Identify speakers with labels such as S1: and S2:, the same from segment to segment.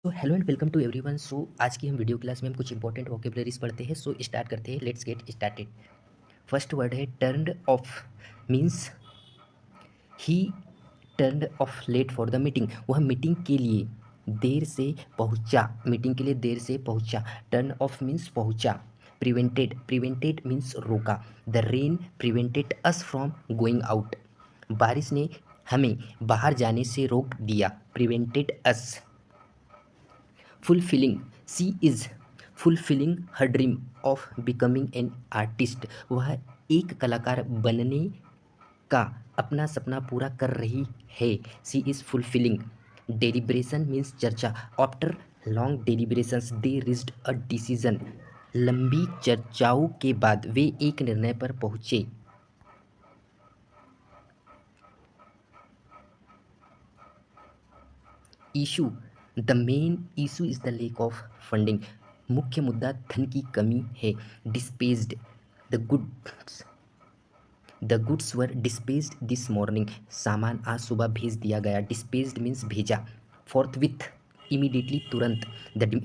S1: तो hello and welcome to everyone. So आज की हम वीडियो क्लास में हम कुछ इंपॉर्टेंट वोकेबलरीज पढ़ते हैं। सो स्टार्ट करते हैं। Let's get started. First word है turned off. Means he turned off late for the meeting. वह मीटिंग के लिए देर से पहुंचा। मीटिंग के लिए देर से पहुंचा। टर्न ऑफ मीन्स पहुंचा। प्रिवेंटेड, प्रिवेंटेड मीन्स रोका। The rain prevented us from going out. बारिश ने हमें बाहर जाने से रोक दिया। Prevented us. Fulfilling, she is fulfilling her dream of becoming an artist. वह एक कलाकार बनने का अपना सपना पूरा कर रही है। She is fulfilling. Deliberation means चर्चा। After long deliberations they reached a decision. लंबी चर्चाओं के बाद वे एक निर्णय पर पहुँचे। Issue, the main issue is the lack of funding. मुख्य मुद्दा धन की कमी है। Dispatched, the goods the goods were dispatched this morning. सामान आज सुबह भेज दिया गया। डिस्पेस्ड मीन्स भेजा। फोर्थविथ, इमीडिएटली तुरंत।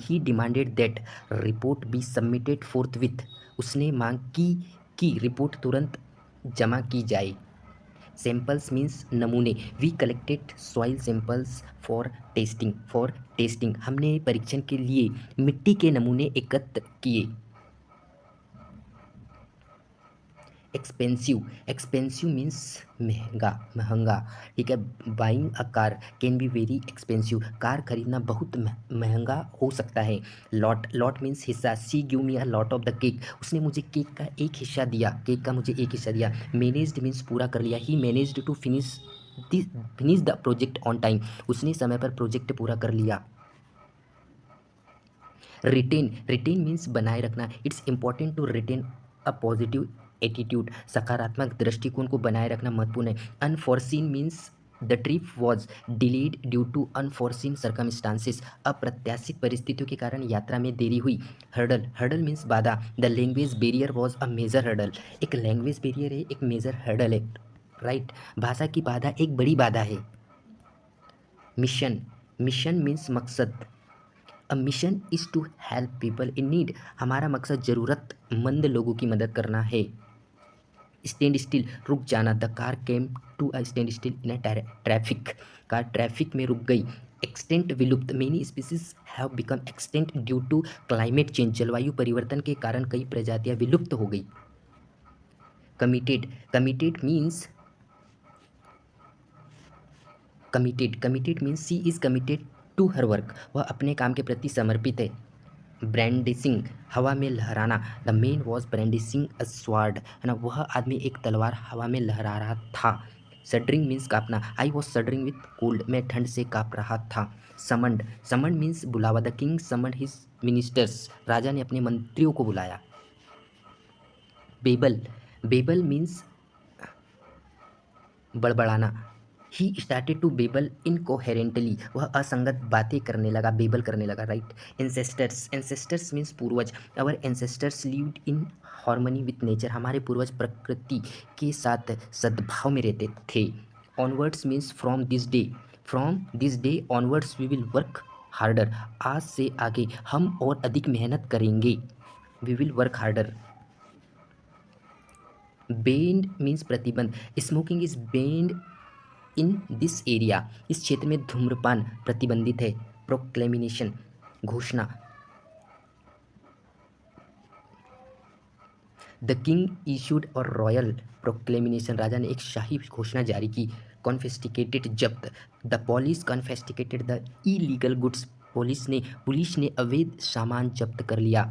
S1: He demanded that report be submitted forthwith. उसने मांग की कि रिपोर्ट तुरंत जमा की जाए। सैंपल्स मीन्स नमूने। We collected soil samples for testing. हमने परीक्षण के लिए मिट्टी के नमूने एकत्र किए। एक्सपेंसिव, एक्सपेंसिव मीन्स महंगा, महंगा। ठीक है। Buying a car can be very expensive. Car खरीदना बहुत महंगा हो सकता है। लॉट, लॉट मीन्स हिस्सा। She give me a lot of the cake. उसने मुझे केक का एक हिस्सा दिया। केक का मुझे एक हिस्सा दिया। मैनेज्ड मीन्स पूरा कर लिया। He managed to finish the project on time. उसने समय पर प्रोजेक्ट पूरा कर लिया। रिटेन, रिटेन मीन्स बनाए रखना। It's important to retain a positive attitude. सकारात्मक दृष्टिकोण को बनाए रखना महत्वपूर्ण है। Unforeseen means the trip was delayed due to unforeseen circumstances. अप्रत्याशित परिस्थितियों के कारण यात्रा में देरी हुई। हर्डल, हर्डल मीन्स बाधा। The language barrier was a major hurdle. एक लैंग्वेज बैरियर है, एक मेजर हर्डल है। राइट। भाषा की बाधा एक बड़ी बाधा है। मिशन, मिशन मीन्स मकसद। A mission is to help people in need. हमारा मकसद ज़रूरतमंद लोगों की मदद करना है। स्टैंड स्टिल, रुक जाना। The car came to a standstill in a traffic. Car traffic में रुक गई। एक्सटेंट, विलुप्त। Many species have become extinct due to climate change. जलवायु परिवर्तन के कारण कई प्रजातियां विलुप्त हो गई। Committed, committed means committed means she is committed to her work. वह अपने काम के प्रति समर्पित है। ब्रैंडिसिंग, हवा में लहराना। The man was brandishing a sword. है ना, वह आदमी एक तलवार हवा में लहरा रहा था। सडरिंग मीन्स कांपना। I was shuddering with cold. मैं ठंड से कांप रहा था। समंड, समंड मीन्स बुलावा। The king summoned his ministers. राजा ने अपने मंत्रियों को बुलाया। बेबल, बेबल मीन्स बड़बड़ाना। He started to babble incoherently. वह असंगत बातें करने लगा, बेबल करने लगा। राइट। एंसेस्टर्स, एंसेस्टर्स मीन्स पूर्वज। Our ancestors lived in harmony with nature. हमारे पूर्वज प्रकृति के साथ सद्भाव में रहते थे। Onwards means from this day. From this day onwards we will work harder. आज से आगे हम और अधिक मेहनत करेंगे। We will work harder. Banned means प्रतिबंध। Smoking is banned in this area. इस क्षेत्र में धूम्रपान प्रतिबंधित है। प्रोक्लेमिनेशन, घोषणा। The king issued a royal proclamation. राजा ने एक शाही घोषणा जारी की। कॉन्फिस्टिकेटेड, जब्त। The police confiscated the illegal goods. Police ने अवैध सामान जब्त कर लिया।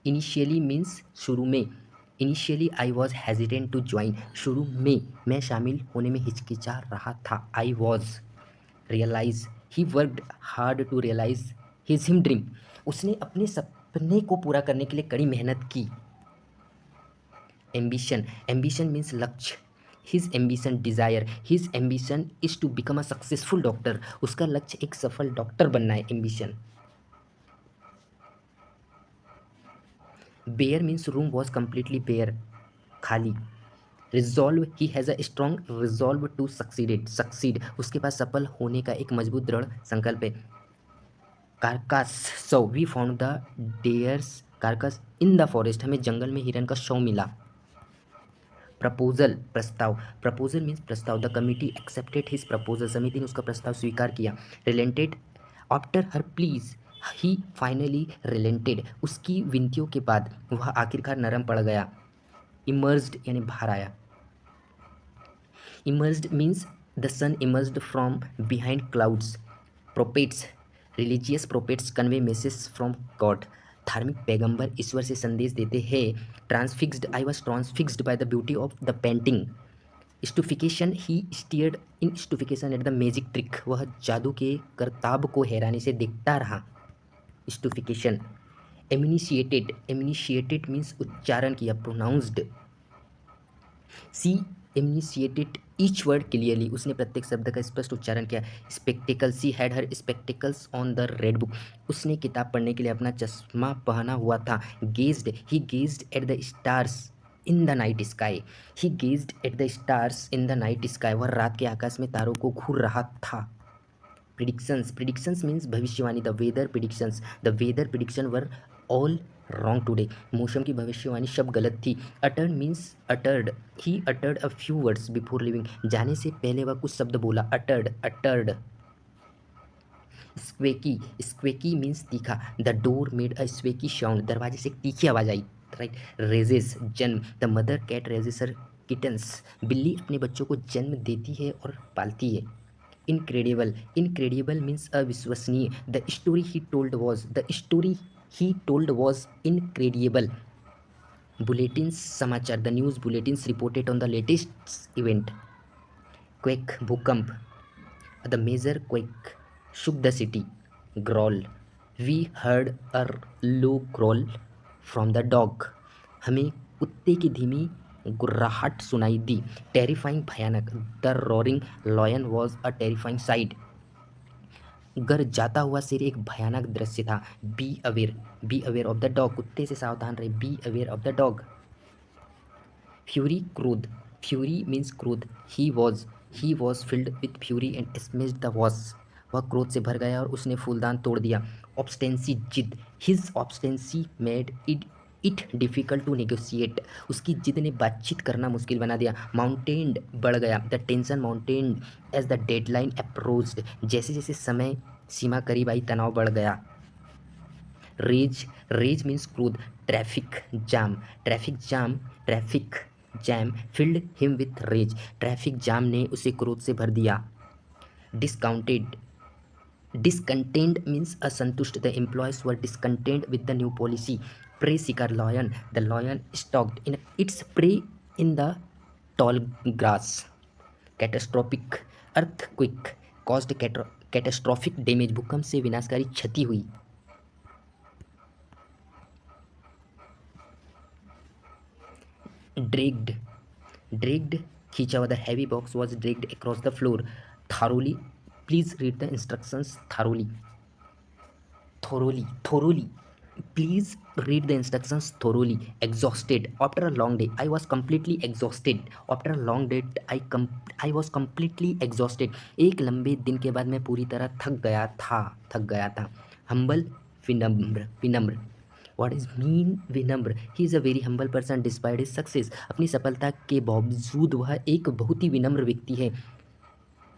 S1: इनिशियली मीन्स शुरू में। Initially I was hesitant to join. शुरू में मैं शामिल होने में हिचकिचा रहा था। I was. Realise, he worked hard to realise his him dream. उसने अपने सपने को पूरा करने के लिए कड़ी मेहनत की। एम्बिशन, एम्बिशन मीन्स लक्ष्य। His ambition desire. His ambition is to become a successful doctor. उसका लक्ष्य एक सफल डॉक्टर बनना है। Ambition. Bare means room was completely bare, खाली। Resolve, he has a strong resolve to succeed, उसके पास सफल होने का एक मजबूत दृढ़ संकल्प है। Carcass, so we found the deer's carcass in the forest, हमें जंगल में हिरन का शव मिला। प्रपोजल, प्रस्ताव, प्रपोजल मीन्स प्रस्ताव, the committee accepted his proposal, समिति ने उसका प्रस्ताव स्वीकार किया। Relented, after her pleas he finally relented, उसकी विनतियों के बाद वह आखिरकार नरम पड़ गया। इमर्ज्ड यानी बाहर आया। Emerged means the sun emerged from behind clouds. Prophets, religious prophets convey message from God, धार्मिक पैगंबर ईश्वर से संदेश देते हैं। Transfixed, I was transfixed by the beauty of the painting. Stupefaction, he stared in stupefaction at the magic trick, वह जादू के करताब को हैरानी से देखता रहा। स्टूफिकेशन। एमिनिशिएटेड, एमिनिशिएटेड मीन्स उच्चारण किया, प्रोनाउंस्ड। सी एमिनिशिएटेड ईच वर्ड क्लियरली, उसने प्रत्येक शब्द का स्पष्ट उच्चारण किया। Spectacled, she had her spectacles on the red book, उसने किताब पढ़ने के लिए अपना चश्मा पहना हुआ था। Gazed, he gazed at the stars in the night sky, he gazed at the stars in the night sky, वह रात के आकाश में तारों को घूर रहा था। प्रिडिक्शंस, प्रिडिक्शंस मीन्स भविष्यवाणी, the weather predictions, the weather prediction were all wrong today, मौसम की भविष्यवाणी सब गलत थी। Uttered means uttered, he uttered a few words before leaving, जाने से पहले वह कुछ शब्द बोला। Uttered, uttered. Squeaky, squeaky means तीखा, the door made a squeaky sound, दरवाजे से एक तीखी आवाज आई। राइट। रेजेस, जन्म, the mother cat raises her kittens, बिल्ली अपने बच्चों को जन्म देती है और पालती है। इनक्रेडिबल, इनक्रेडिबल मीन्स अविश्वसनीय, the story he told was, the story he told was incredible. Bulletins, समाचार, the news bulletins reported on the latest event. Quake, भूकंप, the major quake shook the city. Growl, we heard a low growl from the dog, हमें कुत्ते की धीमी गुर्राहट सुनाई दी। Terrifying, भयानक, the roaring lion was a terrifying sight, गर जाता हुआ शेर एक भयानक दृश्य था। Be aware of the dog, कुत्ते से सावधान रहे। Be aware of the dog. Fury, क्रोध, फ्यूरी मीन्स क्रोध। He was filled with fury and smashed the vase, वह क्रोध से भर गया और उसने फूलदान तोड़ दिया। ऑब्स्टेंसी, जिद, his obstinacy made it difficult to negotiate, उसकी जिद ने बातचीत करना मुश्किल बना दिया। माउंटेन्ड, बढ़ गया, the tension mounted as the deadline approached, जैसे जैसे समय सीमा करीब आई तनाव बढ़ गया। रेज, रेज मीन्स क्रोध। Traffic jam, traffic jam filled him with rage, traffic jam ने उसे क्रोध से भर दिया। डिस्काउंटेड, डिसकंटेंट मीन्स असंतुष्ट, the employees were discontent with the new policy. Prey शिकार, lion, the lion stalked in its prey in the tall grass. Catastrophic, earthquake caused catastrophic damage, भूकंप से विनाशकारी क्षति हुई। ड्रैग्ड, ड्रैग्ड खींचा हुआ, the heavy box was dragged across the floor. Thoroughly, please read the instructions thoroughly, thoroughly, please read the instructions thoroughly। Exhausted, after a long day I was completely exhausted, after a long day I was completely exhausted, एक लंबे दिन के बाद मैं पूरी तरह थक गया था। Humble, विनम्र, what is mean विनम्र, he is a very humble person despite his success, अपनी सफलता के बावजूद वह एक बहुत ही विनम्र व्यक्ति है।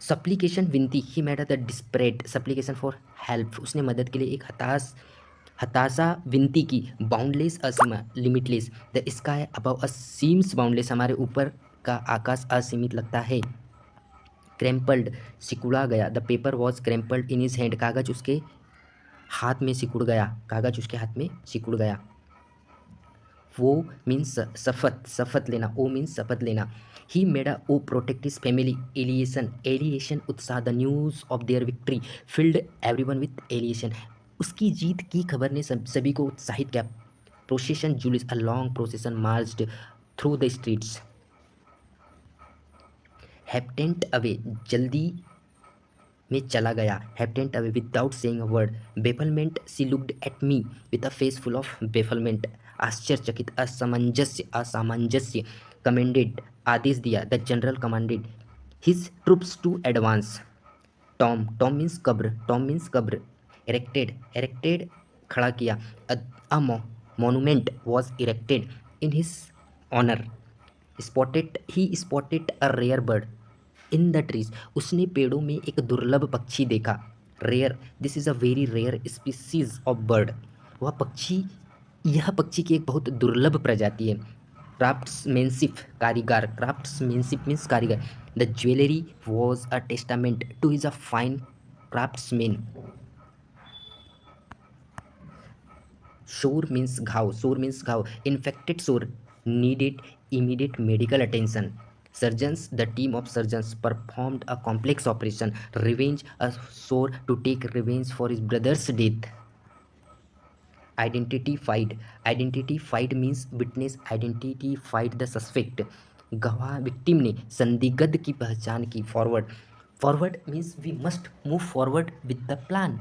S1: सप्लीकेशन, विनती, he made the desperate supplication for help, उसने मदद के लिए एक हताशा विनती की। Boundless, Asima, limitless, the sky above us seems boundless, हमारे ऊपर का आकाश असीमित लगता है। क्रैम्पल्ड, सिकुड़ा गया, the paper was crumpled in his hand, कागज उसके हाथ में सिकुड़ गया। वो मीन्स शपथ लेना, ओ मीन्स शपथ लेना। He made a oath protect his family, elation उत्साह, the news of their victory filled everyone with elation, उसकी जीत की खबर ने सभी को उत्साहित किया। प्रोसेशन जुलिस, a long procession marched through the streets. Hastened away, जल्दी में चला गया। Hastened away without saying a word. Bafflement, she looked at me with a face full of bafflement, आश्चर्यचकित, असामंजस्य, कमेंडेड, आदेश दिया, the general commanded his troops to advance. Tomb, tomb means कब्र, tomb means कब्र। इरेक्टेड, इरेक्टेड खड़ा किया, a monument was erected in his honour. Spotted, he spotted a rare bird in the trees, उसने पेड़ों में एक दुर्लभ पक्षी देखा। Rare, this is a very rare species of bird, वह पक्षी, यह पक्षी की एक बहुत दुर्लभ प्रजाति है। क्राफ्ट्समैनशिप, कारीगर, क्राफ्ट्समैनशिप मीन्स कारीगर। The jewellery was a testament two is a fine craftsman. Sore means घाव, sore means घाव, infected sore needed immediate medical attention. Surgeons, the team of surgeons performed a complex operation. Revenge, a sore to take revenge for his brother's death. Identified, identified means witness identified the suspect. गवाह, victim ने संदिग्ध की पहचान की. Forward, forward means we must move forward with the plan.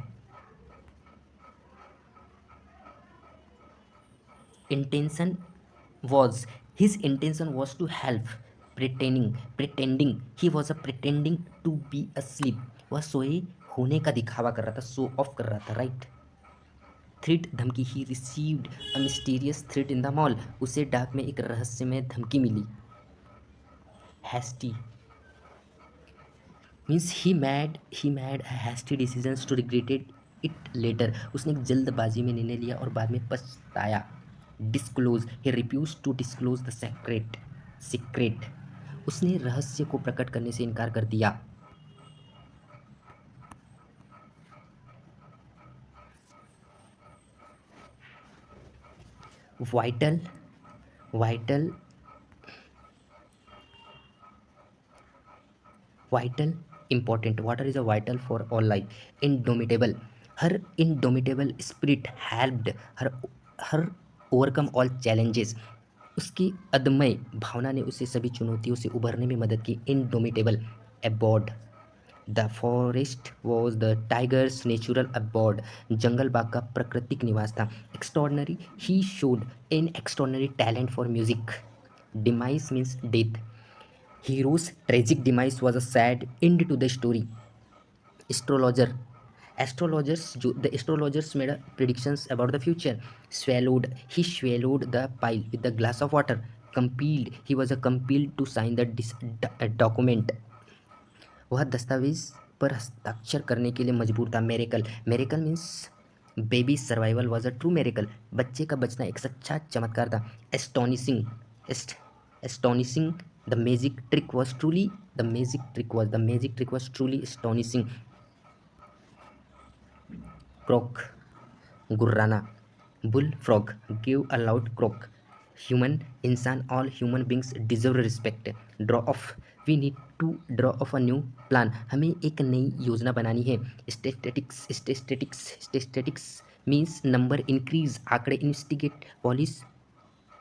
S1: Intention was, his intention was to help. Pretending he was a pretending to be asleep, वह सोए होने का दिखावा कर रहा था, शो ऑफ कर रहा था, राइट। थ्रेट, धमकी, he received a mysterious threat in the mail, उसे डाक में एक रहस्यमय धमकी मिली। Hasty means he made hasty decisions to regretted it later, उसने एक जल्दबाजी में निर्णय लिया और बाद में पछताया। Disclose, he refused to disclose the secret, उसने रहस्य को प्रकट करने से इनकार कर दिया। Vital, vital, vital important, water is a vital for all life. Indomitable, her indomitable spirit helped her overcome all challenges, उसकी अदम्य भावना ने उसे सभी चुनौतियों से उभरने में मदद की। Indomitable abode, the forest was the tiger's natural abode, जंगल बाग का प्राकृतिक निवास था। Extraordinary, he showed an extraordinary talent for music. Demise means death, hero's tragic demise was a sad end to the story. Astrologer, astrologers, the astrologers made predictions about the future. Swallowed, he swallowed the pile with the glass of water. Compelled, he was compelled to sign the document, वह दस्तावेज पर हस्ताक्षर करने के लिए मजबूर था। Miracle, miracle means baby survival was a true miracle, बच्चे का बचना एक सच्चा चमत्कार था। Astonishing, astonishing, the magic trick was truly, the magic trick was truly astonishing. Croak, गुर्राना। Bullfrog, give a loud croak. Human, इंसान, all human beings deserve respect. Draw off, we need to draw off a new plan, हमें एक नई योजना बनानी है। Statistics means number increase, आंकड़े। Investigate, polish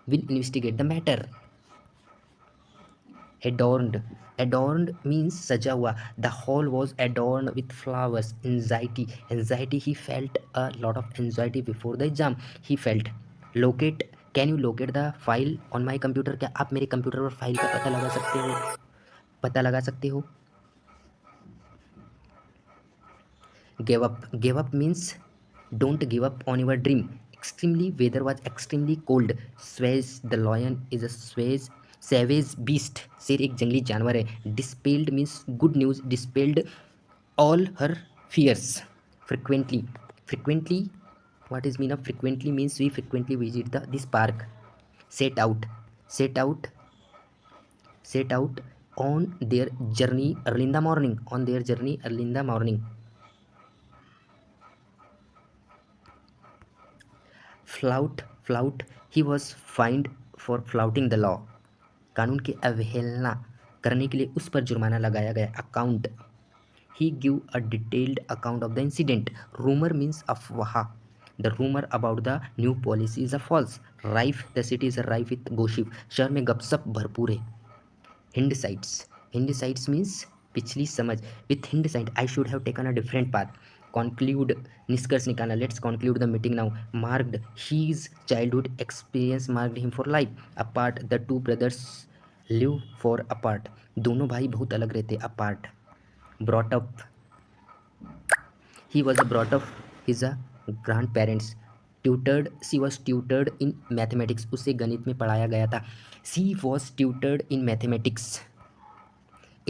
S1: will investigate the matter. adorned, adorned means सजा हुआ। The hall was adorned with flowers. Anxiety, anxiety, he felt a lot of anxiety before the exam. He felt. Locate, can you locate the file on my computer, क्या आप मेरे computer पर file का पता लगा सकते हो, पता लगा सकते हो। Give up means don't give up on your dream. Extremely, weather was extremely cold. Swaz, the lion is a savage beast, शेर एक जंगली जानवर है। Dispelled means good news, dispelled all her fears. Frequently, frequently, what is mean of frequently means we frequently visit this park. Set out, set out, set out on their journey early in the morning, on their journey early in the morning. Flout, he was find for flouting the law, कानून की अवहेलना करने के लिए उस पर जुर्माना लगाया गया। Account, he give a detailed account of the incident. Rumour means अफवाह, the rumour about the new policy is a false. Rife, the city is rife with gossip, शहर में गपसप भरपूर है। हिंडसाइट्स, हिंडसाइट्स मीन्स पिछली समझ। With hindsight I should have taken a different path. Conclude, निष्कर्ष निकालना। Let's conclude the meeting now. Marked, his childhood experience marked him for life. Apart, the two brothers live far apart, दोनों भाई बहुत अलग रहते। Apart, brought up, he was brought up his grandparents, tutored, she was tutored in mathematics, उसे गणित में पढ़ाया गया था। She was tutored in mathematics.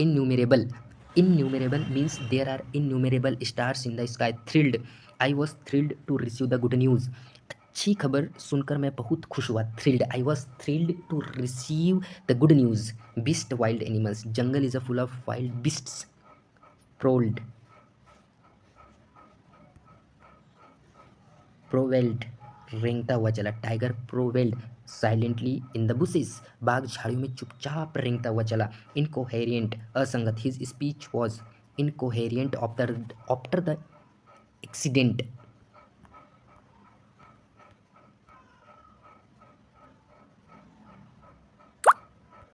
S1: Innumerable. Innumerable means there are innumerable stars in the sky. Thrilled. I was thrilled to receive the good news. अच्छी खबर सुनकर मैं बहुत खुश हुआ। Thrilled. I was thrilled to receive the good news. Beast, wild animals. Jungle is a full of wild beasts. Prowled. Prowled. रेंगता हुआ चला। Tiger prowled silently in the bushes, बाघ झाड़ियों में चुपचाप रेंगता हुआ चला। इनकोहेरियंट, असंगत, his speech was incoherent after the accident,